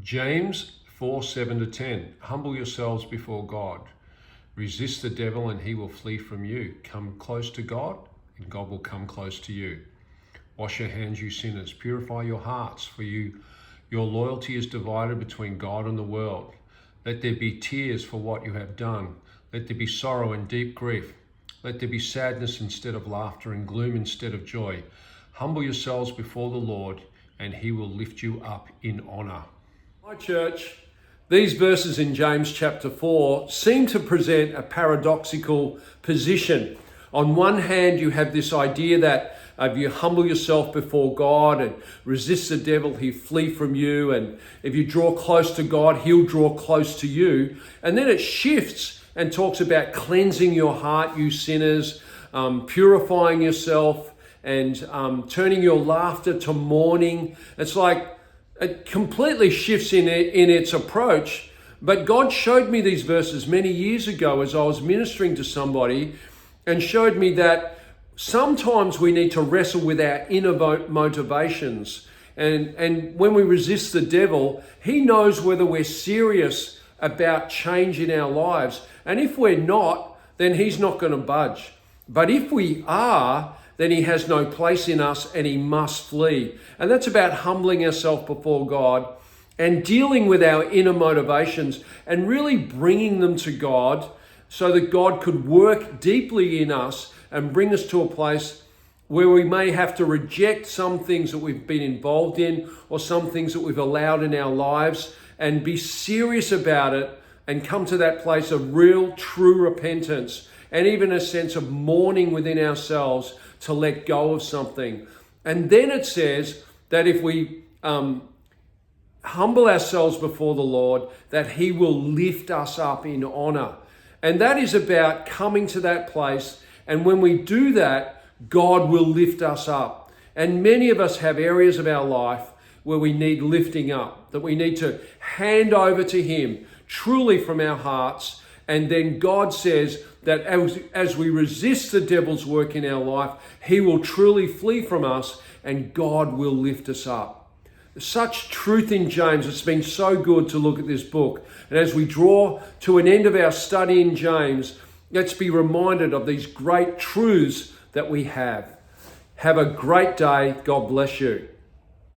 James 4:7-10. Humble yourselves before God. Resist the devil and he will flee from you. Come close to God and God will come close to you. Wash your hands, you sinners. Purify your hearts, for your loyalty is divided between God and the world. Let there be tears for what you have done. Let there be sorrow and deep grief. Let there be sadness instead of laughter and gloom instead of joy. Humble yourselves before the Lord, and he will lift you up in honor. My church, these verses in James chapter 4 seem to present a paradoxical position. On one hand, you have this idea that if you humble yourself before God and resist the devil, he'll flee from you. And if you draw close to God, he'll draw close to you. And then it shifts and talks about cleansing your heart, you sinners, purifying yourself, and turning your laughter to mourning. It's like it completely shifts in its approach. But God showed me these verses many years ago as I was ministering to somebody, and showed me that sometimes we need to wrestle with our inner motivations. And when we resist the devil, he knows whether we're serious about change in our lives. And if we're not, then he's not going to budge. But if we are, then he has no place in us and he must flee. And that's about humbling ourselves before God and dealing with our inner motivations and really bringing them to God so that God could work deeply in us and bring us to a place where we may have to reject some things that we've been involved in or some things that we've allowed in our lives, and be serious about it and come to that place of real, true repentance and even a sense of mourning within ourselves to let go of something. And then it says that if we humble ourselves before the Lord, that he will lift us up in honor. And that is about coming to that place. And when we do that, God will lift us up. And many of us have areas of our life where we need lifting up, that we need to hand over to him truly from our hearts. And then God says that as we resist the devil's work in our life, he will truly flee from us and God will lift us up. Such truth in James. It's been so good to look at this book. And as we draw to an end of our study in James, let's be reminded of these great truths that we have. Have a great day. God bless you.